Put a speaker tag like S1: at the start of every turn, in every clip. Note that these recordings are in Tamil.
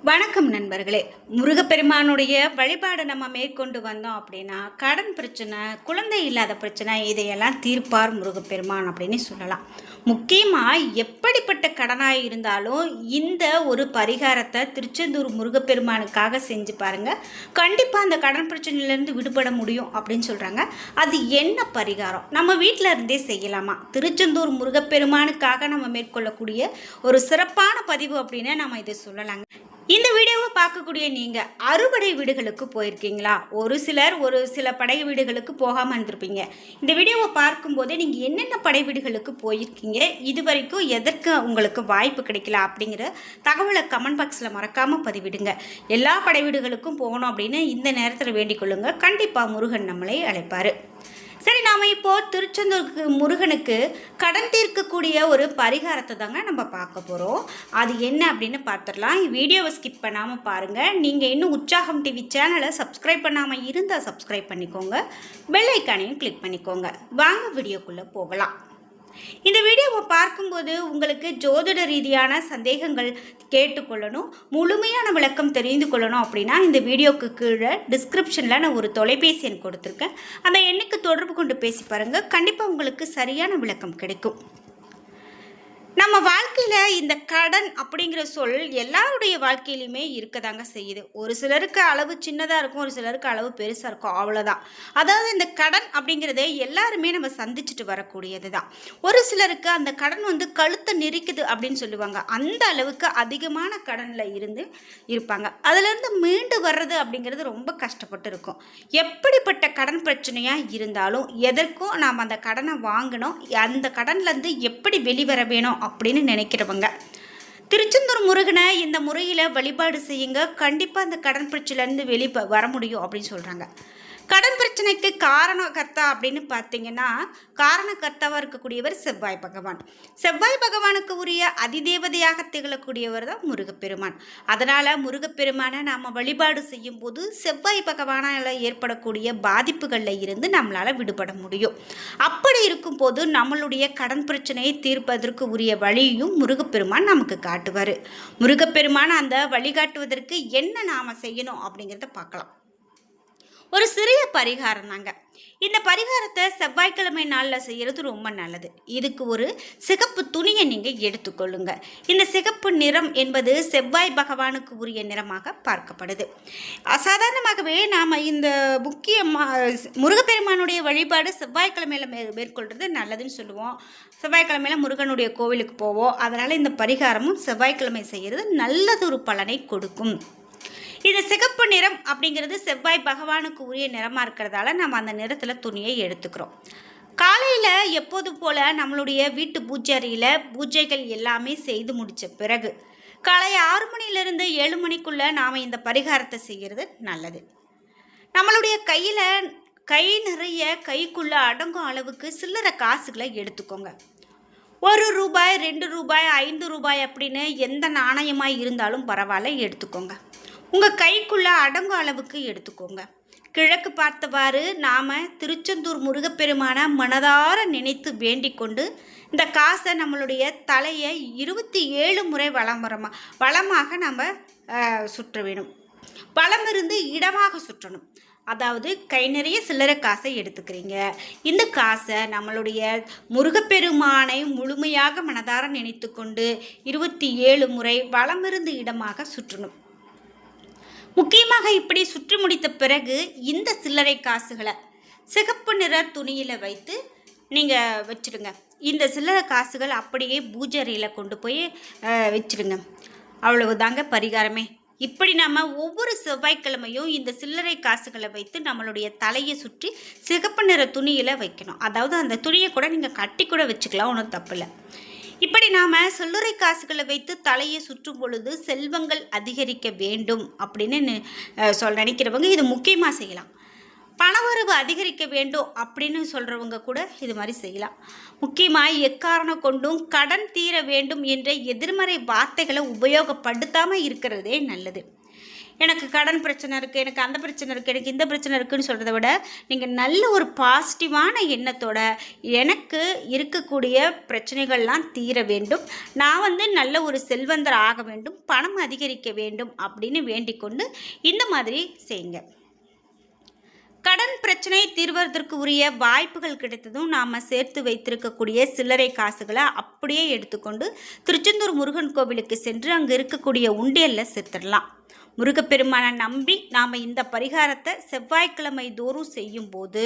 S1: வணக்கம் நண்பர்களே. முருகப்பெருமானுடைய வழிபாடு நம்ம மேற்கொண்டு வந்தோம் அப்படின்னா கடன் பிரச்சனை, குழந்தை இல்லாத பிரச்சனை இதையெல்லாம் தீர்ப்பார் முருகப்பெருமான் அப்படின்னு சொல்லலாம். முக்கியமாக எப்படிப்பட்ட கடனாக இருந்தாலும் இந்த ஒரு பரிகாரத்தை திருச்செந்தூர் முருகப்பெருமானுக்காக செஞ்சு பாருங்கள். கண்டிப்பாக அந்த கடன் பிரச்சனையிலேருந்து விடுபட முடியும் அப்படின்னு சொல்கிறாங்க. அது என்ன பரிகாரம்? நம்ம வீட்டில் இருந்தே செய்யலாமா? திருச்செந்தூர் முருகப்பெருமானுக்காக நம்ம மேற்கொள்ளக்கூடிய ஒரு சிறப்பான பதிவு அப்படின்னு நம்ம இதை சொல்லலாங்க. இந்த வீடியோவை பார்க்கக்கூடிய நீங்கள் அறுபடை வீடுகளுக்கு போயிருக்கீங்களா? ஒரு சில படை வீடுகளுக்கு போகாமல் இருந்திருப்பீங்க. இந்த வீடியோவை பார்க்கும்போதே நீங்கள் என்னென்ன படை வீடுகளுக்கு போயிருக்கீங்க, இது வரைக்கும் எதற்கு உங்களுக்கு வாய்ப்பு கிடைக்கல அப்படிங்கிற தகவலை கமெண்ட் பாக்ஸில் மறக்காமல் பதிவிடுங்க. எல்லா படை வீடுகளுக்கும் போகணும் அப்படின்னு இந்த நேரத்தில் வேண்டிக் கொள்ளுங்க. கண்டிப்பாக முருகன் நம்மளை அழைப்பார். சரி, நாம் இப்போது திருச்செந்தூருக்கு முருகனுக்கு கடன் தீர்க்கக்கூடிய ஒரு பரிகாரத்தை தாங்க நம்ம பார்க்க போகிறோம். அது என்ன அப்படின்னு பார்த்துடலாம். வீடியோவை ஸ்கிப் பண்ணாமல் பாருங்கள். நீங்கள் இன்னும் உற்சாகம் டிவி சேனலை சப்ஸ்கிரைப் பண்ணாமல் இருந்தால் சப்ஸ்கிரைப் பண்ணிக்கோங்க. பெல் ஐக்கானையும் கிளிக் பண்ணிக்கோங்க. வாங்க வீடியோக்குள்ளே போகலாம். இந்த வீடியோவை பார்க்கும்போது உங்களுக்கு ஜோதிட ரீதியான சந்தேகங்கள் கேட்டுக்கொள்ளணும், முழுமையான விளக்கம் தெரிந்து கொள்ளணும் அப்படின்னா இந்த வீடியோக்கு கீழே டிஸ்கிரிப்ஷனில் நான் ஒரு தொலைபேசி எண் கொடுத்துருக்கேன். அந்த எண்ணுக்கு தொடர்பு கொண்டு பேசி பாருங்கள். கண்டிப்பாக உங்களுக்கு சரியான விளக்கம் கிடைக்கும். நம்ம வாழ்க்கையில் இந்த கடன் அப்படிங்கிற சொல் எல்லாருடைய வாழ்க்கையிலுமே இருக்கதாங்க செய்யுது. ஒரு சிலருக்கு அளவு சின்னதாக இருக்கும், ஒரு சிலருக்கு அளவு பெருசாக இருக்கும், அவ்வளோதான். அதாவது இந்த கடன் அப்படிங்கிறத எல்லாருமே நம்ம சந்திச்சுட்டு வரக்கூடியது தான். ஒரு சிலருக்கு அந்த கடன் கழுத்தை நெரிக்குது அப்படின்னு சொல்லுவாங்க. அந்த அளவுக்கு அதிகமான கடனில் இருப்பாங்க. அதிலேருந்து மீண்டு வர்றது அப்படிங்கிறது ரொம்ப கஷ்டப்பட்டு இருக்கும். எப்படிப்பட்ட கடன் பிரச்சனையாக இருந்தாலும் எதற்கும் நாம் அந்த கடனை வாங்கணும், அந்த கடன்லேருந்து எப்படி வெளிவர வேணும் அப்படின்னு நினைக்கிறவங்க திருச்செந்தூர் முருகனை இந்த முறையில் வழிபாடு செய்யுங்க. கண்டிப்பாக அந்த கடன் பிரச்சனையிலேருந்து வர முடியும் அப்படின்னு சொல்கிறாங்க. கடன் பிரச்சனைக்கு காரணகர்த்தா அப்படின்னு பார்த்தீங்கன்னா, காரணகர்த்தாவாக இருக்கக்கூடியவர் செவ்வாய் பகவான். செவ்வாய் பகவானுக்கு உரிய அதிதேவதையாக திகழக்கூடியவர் தான் முருகப்பெருமான். அதனால் முருகப்பெருமானை நாம் வழிபாடு செய்யும் போது செவ்வாய் பகவானால் ஏற்படக்கூடிய பாதிப்புகளில் இருந்து நம்மளால் விடுபட முடியும். அப்படி இருக்கும்போது நம்மளுடைய கடன் பிரச்சனையை தீர்ப்பதற்கு உரிய வழியும் முருகப்பெருமான் நமக்கு காட்டுவார். முருகப்பெருமான் அந்த வழிகாட்டுவதற்கு என்ன நாம் செய்யணும் அப்படிங்கிறத பார்க்கலாம். ஒரு சிறிய பரிகாரம் தாங்க. இந்த பரிகாரத்தை செவ்வாய்க்கிழமை நாளில் செய்கிறது ரொம்ப நல்லது. இதுக்கு ஒரு சிகப்பு துணியை நீங்கள் எடுத்துக்கொள்ளுங்க. இந்த சிகப்பு நிறம் என்பது செவ்வாய் பகவானுக்கு உரிய நிறமாக பார்க்கப்படுது. சாதாரணமாகவே நாம் இந்த முருகப்பெருமானுடைய வழிபாடு செவ்வாய்க்கிழமையில் மேற்கொள்கிறது நல்லதுன்னு சொல்லுவோம். செவ்வாய்க்கிழமையில் முருகனுடைய கோவிலுக்கு போவோம். அதனால் இந்த பரிகாரமும் செவ்வாய்க்கிழமை செய்கிறது நல்லதொரு பலனை கொடுக்கும். இந்த சிகப்பு நிறம் அப்படிங்கிறது செவ்வாய் பகவானுக்கு உரிய நிறமாக இருக்கிறதால நம்ம அந்த நிறத்தில் துணியை எடுத்துக்கிறோம். காலையில் எப்போது போல் நம்மளுடைய வீட்டு பூஜை அறையில் பூஜைகள் எல்லாமே செய்து முடித்த பிறகு காலை 6 மணிலேருந்து 7 மணிக்குள்ளே நாம் இந்த பரிகாரத்தை செய்கிறது நல்லது. நம்மளுடைய கை நிறைய கைக்குள்ளே அடங்கும் அளவுக்கு சில்லறை காசுகளை எடுத்துக்கோங்க. 1 ரூபாய், 2 ரூபாய், 5 ரூபாய் அப்படின்னு எந்த நாணயமாக இருந்தாலும் பரவாயில்ல, எடுத்துக்கோங்க. உங்கள் கைக்குள்ளே அடங்கும் அளவுக்கு எடுத்துக்கோங்க. கிழக்கு பார்த்தவாறு நாம் திருச்செந்தூர் முருகப்பெருமான மனதார நினைத்து வேண்டிக் கொண்டு இந்த காசை நம்மளுடைய தலையை 27 முறை வளமாக நம்ம சுற்ற வேணும். வலமிருந்து இடமாக சுற்றணும். அதாவது கை நிறைய சில்லறை காசை எடுத்துக்கிறீங்க. இந்த காசை நம்மளுடைய முருகப்பெருமானை முழுமையாக மனதார நினைத்து கொண்டு 27 முறை வலமிருந்து இடமாக சுற்றணும். முக்கியமாக இப்படி சுற்றி முடித்த பிறகு இந்த சில்லறை காசுகளை சிகப்பு நிற துணியில் வைத்து நீங்கள் வச்சுடுங்க. இந்த சில்லறை காசுகள் அப்படியே பூஜை அறையில் கொண்டு போய் வச்சுடுங்க. அவ்வளவுதாங்க பரிகாரமே. இப்படி நம்ம ஒவ்வொரு செவ்வாய்க்கிழமையும் இந்த சில்லறை காசுகளை வைத்து நம்மளுடைய தலையை சுற்றி சிகப்பு நிற துணியில் வைக்கணும். அதாவது அந்த துணியை கூட நீங்கள் கட்டி கூட வச்சுக்கலாம், ஒன்றும் தப்பில்லை. இப்படி நாம் சில்லறை காசுகளை வைத்து தலையை சுற்றும் பொழுது செல்வங்கள் அதிகரிக்க வேண்டும் அப்படின்னு நினைக்கிறவங்க இது முக்கியமாக செய்யலாம். பணவரவு அதிகரிக்க வேண்டும் அப்படின்னு சொல்கிறவங்க கூட இது மாதிரி செய்யலாம். முக்கியமாக எக்காரணம் கொண்டும் கடன் தீர வேண்டும் என்ற எதிர்மறை வார்த்தைகளை உபயோகப்படுத்தாமல் இருக்கிறதே நல்லது. எனக்கு கடன் பிரச்சனை இருக்குது, எனக்கு அந்த பிரச்சனை இருக்குது, எனக்கு இந்த பிரச்சனை இருக்குதுன்னு சொல்கிறத விட நீங்கள் நல்ல ஒரு பாசிட்டிவான எண்ணத்தோட எனக்கு இருக்கக்கூடிய பிரச்சனைகள்லாம் தீர வேண்டும், நான் நல்ல ஒரு செல்வந்தர் ஆக வேண்டும், பணம் அதிகரிக்க வேண்டும் அப்படின்னு வேண்டிக் கொண்டு இந்த மாதிரி செய்யுங்க. கடன் பிரச்சனை தீர்வதற்கு உரிய வாய்ப்புகள் கிடைத்ததும் நாம் சேர்த்து வைத்திருக்கக்கூடிய சில்லறை காசுகளை அப்படியே எடுத்துக்கொண்டு திருச்செந்தூர் முருகன் கோவிலுக்கு சென்று அங்கே இருக்கக்கூடிய உண்டியலில் சேர்த்துடலாம். முருகப்பெருமானை நம்பி நாம் இந்த பரிகாரத்தை செவ்வாய்க்கிழமை தோறும் செய்யும்போது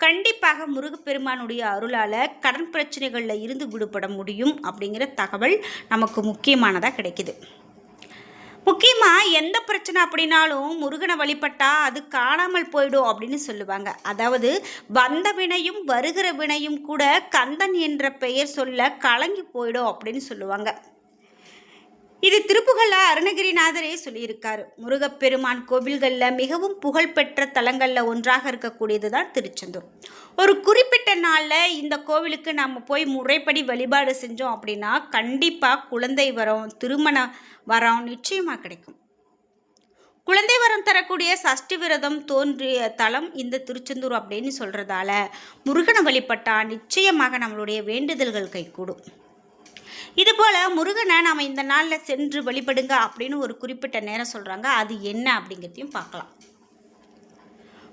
S1: கண்டிப்பாக முருகப்பெருமானுடைய அருளால் கடன் பிரச்சனைகளில் இருந்து விடுபட முடியும் அப்படிங்கிற தகவல் நமக்கு முக்கியமானதாக கிடைக்குது. முக்கியமாக எந்த பிரச்சனை அப்படின்னாலும் முருகனை வழிபட்டால் அது காணாமல் போயிடும் அப்படின்னு சொல்லுவாங்க. அதாவது வந்த வினையும் வருகிற வினையும் கூட கந்தன் என்ற பெயர் சொல்ல கலங்கி போயிடும் அப்படின்னு சொல்லுவாங்க. இது திருப்புகழ அருணகிரிநாதரே சொல்லியிருக்காரு. முருகப்பெருமான் கோவில்களில் மிகவும் புகழ்பெற்ற தலங்களில் ஒன்றாக இருக்கக்கூடியது தான் திருச்செந்தூர். ஒரு குறிப்பிட்ட நாளில் இந்த கோவிலுக்கு நம்ம போய் முறைப்படி வழிபாடு செஞ்சோம் அப்படின்னா கண்டிப்பாக குழந்தை வரம், திருமண வரம் நிச்சயமாக கிடைக்கும். குழந்தை வரம் தரக்கூடிய சஷ்டி விரதம் தோன்றிய தலம் இந்த திருச்செந்தூர் அப்படின்னு சொல்கிறதால முருகனை வழிபட்டால் நிச்சயமாக நம்மளுடைய வேண்டுதல்கள் கைகூடும். இதுபோல் முருகனை நாம் இந்த நாளில் சென்று வழிபடுங்க அப்படின்னு ஒரு குறிப்பிட்ட நேரம் சொல்கிறாங்க. அது என்ன அப்படிங்கிறதையும் பார்க்கலாம்.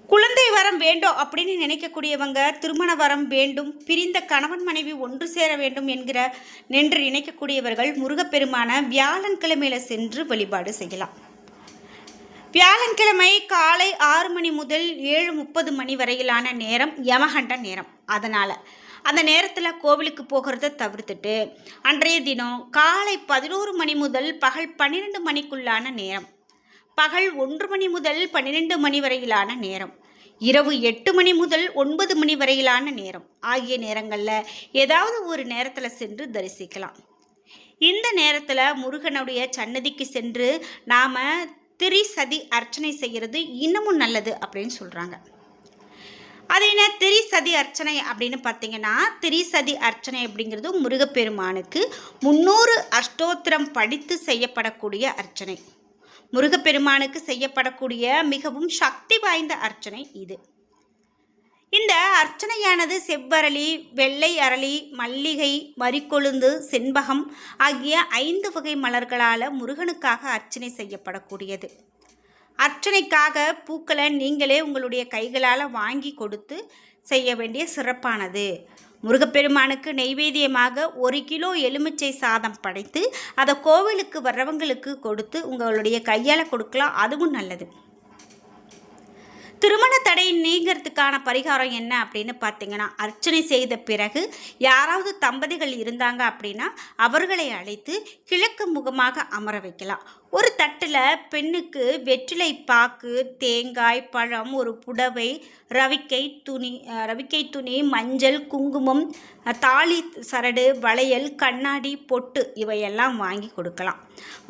S1: குழந்தை வரம் வேண்டும் அப்படின்னு நினைக்கக்கூடியவங்க, திருமண வரம் வேண்டும், பிரிந்த கணவன் மனைவி ஒன்று சேர வேண்டும் என்று நினைக்கக்கூடியவர்கள் முருகப்பெருமான வியாழன்கிழமையில் சென்று வழிபாடு செய்யலாம். வியாழன்கிழமை காலை 6 மணி முதல் 7:30 மணி வரையிலான நேரம் யமகண்ட நேரம். அதனால் அந்த நேரத்தில் கோவிலுக்கு போகிறத தவிர்த்துட்டு அன்றைய தினம் காலை 11 மணி முதல் பகல் 12 மணிக்குள்ளான நேரம், பகல் 1 மணி முதல் 12 மணி வரையிலான நேரம், இரவு 8 மணி முதல் 9 மணி வரையிலான நேரம் ஆகிய நேரங்களில் ஏதாவது ஒரு நேரத்தில் சென்று தரிசிக்கலாம். இந்த நேரத்தில் முருகனுடைய சன்னதிக்கு சென்று நாம் திரிசதி அர்ச்சனை செய்கிறது இன்னமும் நல்லது அப்படின்னு சொல்கிறாங்க. அது என்ன திரிசதி அர்ச்சனை அப்படின்னு பார்த்தீங்கன்னா, திரிசதி அர்ச்சனை அப்படிங்கிறது முருகப்பெருமானுக்கு 300 அஷ்டோத்திரம் படித்து செய்யப்படக்கூடிய அர்ச்சனை. முருகப்பெருமானுக்கு செய்யப்படக்கூடிய மிகவும் சக்தி வாய்ந்த அர்ச்சனை இது. இந்த அர்ச்சனையானது செவ்வரளி, வெள்ளை அரளி, மல்லிகை, மரிக்கொழுந்து, செண்பகம் ஆகிய 5 வகை மலர்களால் முருகனுக்காக அர்ச்சனை செய்யப்படக்கூடியது. அர்ச்சனைக்காக பூக்களை நீங்களே உங்களுடைய கைகளால் வாங்கி கொடுத்து செய்ய வேண்டிய சிறப்பானது. முருகப்பெருமானுக்கு நெய்வேத்தியமாக 1 கிலோ எலுமிச்சை சாதம் படைத்து அதை கோவிலுக்கு வர்றவங்களுக்கு கொடுத்து உங்களுடைய கையால் கொடுக்கலாம், அதுவும் நல்லது. திருமண தடை நீங்கிறதுக்கான பரிகாரம் என்ன அப்படின்னு பார்த்தீங்கன்னா, அர்ச்சனை செய்த பிறகு யாராவது தம்பதிகள் இருந்தாங்க அப்படின்னா அவர்களை அழைத்து கிழக்கு முகமாக அமர வைக்கலாம். ஒரு தட்டில் பெண்ணுக்கு வெற்றிலை பாக்கு, தேங்காய், பழம், ஒரு புடவை, ரவிக்கை துணி, மஞ்சள், குங்குமம், தாலி சரடு, வளையல், கண்ணாடி, பொட்டு இவையெல்லாம் வாங்கி கொடுக்கலாம்.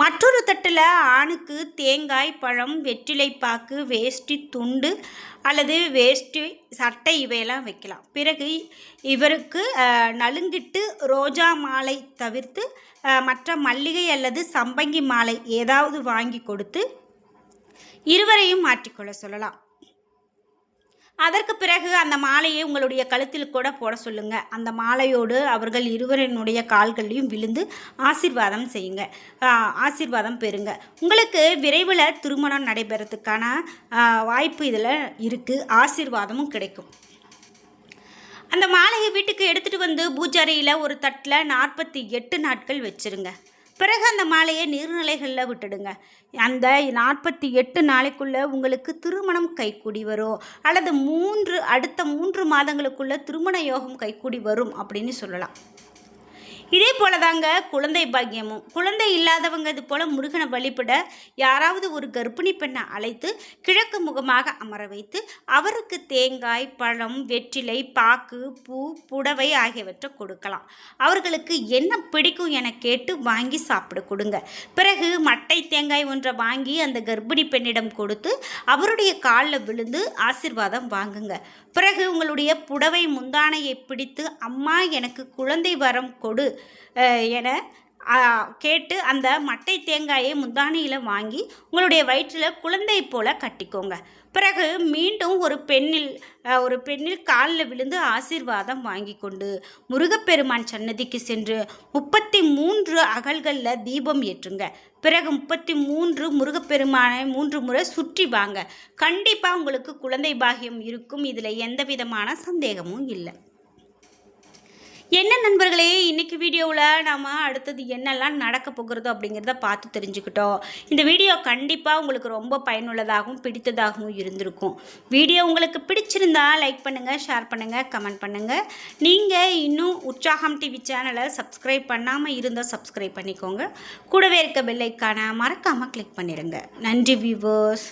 S1: மற்றொரு தட்டில் ஆணுக்கு தேங்காய், பழம், வெற்றிலை பாக்கு, வேஷ்டி துண்டு அல்லது வேஷ்டி சட்டை இவையெல்லாம் வைக்கலாம். பிறகு இவருக்கு நலுங்கிட்டு ரோஜா மாலை தவிர்த்து மற்ற மல்லிகை அல்லது சம்பங்கி மாலை ஏதாவது வாங்கி கொடுத்து இருவரையும் மாற்றிக்கொள்ள சொல்லலாம். அதற்கு பிறகு அந்த மாலையை உங்களுடைய கழுத்தில் கூட போட சொல்லுங்க. அந்த மாலையோடு அவர்கள் இருவரினுடைய கால்களையும் விழுந்து ஆசீர்வாதம் செய்யுங்க, ஆசீர்வாதம் பெறுங்க. உங்களுக்கு விரைவில் திருமணம் நடைபெறத்துக்கான வாய்ப்பு இதில் இருக்குது, ஆசீர்வாதமும் கிடைக்கும். அந்த மாலையை வீட்டுக்கு எடுத்துகிட்டு வந்து பூஜாரியில் ஒரு தட்டில் 48 நாட்கள் வச்சுருங்க. பிறகு அந்த மாலையை நீர்நிலைகளில் விட்டுடுங்க. அந்த 48 நாளைக்குள்ளே உங்களுக்கு திருமணம் கைக்கூடி வரும், அல்லது அடுத்த 3 மாதங்களுக்குள்ளே திருமண யோகம் கைக்கூடி வரும் அப்படின்னு சொல்லலாம். இதே போல தாங்க குழந்தை பாக்கியமும். குழந்தை இல்லாதவங்க இது போல் முருகனை வழிபட யாராவது ஒரு கர்ப்பிணி பெண்ணை அழைத்து கிழக்கு முகமாக அமர வைத்து அவருக்கு தேங்காய், பழம், வெற்றிலை, பாக்கு, பூ, புடவை ஆகியவற்றை கொடுக்கலாம். அவர்களுக்கு என்ன பிடிக்கும் என கேட்டு வாங்கி சாப்பிட கொடுங்க. பிறகு மட்டை தேங்காய் ஒன்றை வாங்கி அந்த கர்ப்பிணி பெண்ணிடம் கொடுத்து அவருடைய காலில் விழுந்து ஆசீர்வாதம் வாங்குங்க. பிறகு உங்களுடைய புடவை முந்தானையை பிடித்து அம்மா எனக்கு குழந்தை வரம் கொடு என கேட்டு அந்த மட்டை தேங்காயை முந்தானையில் வாங்கி உங்களுடைய வயிற்றில் குழந்தை போல கட்டிக்கோங்க. பிறகு மீண்டும் ஒரு பெண்ணில் காலில் விழுந்து ஆசீர்வாதம் வாங்கி கொண்டு முருகப்பெருமான் சன்னதிக்கு சென்று 33 அகல்களில் தீபம் ஏற்றுங்க. பிறகு 33 முருகப்பெருமானை 3 முறை சுற்றி வாங்க. கண்டிப்பாக உங்களுக்கு குழந்தை பாக்கியம் இருக்கும். இதில் எந்த விதமான சந்தேகமும் இல்லை. என்ன நண்பர்களே, இன்றைக்கி வீடியோவில் நம்ம அடுத்தது என்னெல்லாம் நடக்க போகிறதோ அப்படிங்கிறத பார்த்து தெரிஞ்சுக்கிட்டோம். இந்த வீடியோ கண்டிப்பாக உங்களுக்கு ரொம்ப பயனுள்ளதாகவும் பிடித்ததாகவும் இருந்திருக்கும். வீடியோ உங்களுக்கு பிடிச்சிருந்தா லைக் பண்ணுங்கள், ஷேர் பண்ணுங்கள், கமெண்ட் பண்ணுங்கள். நீங்கள் இன்னும் உற்சாகம் டிவி சேனலை சப்ஸ்கிரைப் பண்ணாமல் இருந்தால் சப்ஸ்கிரைப் பண்ணிக்கோங்க. கூடவே இருக்க பெல் ஐக்கானை மறக்காமல் கிளிக் பண்ணிடுங்க. நன்றி வியூவர்ஸ்.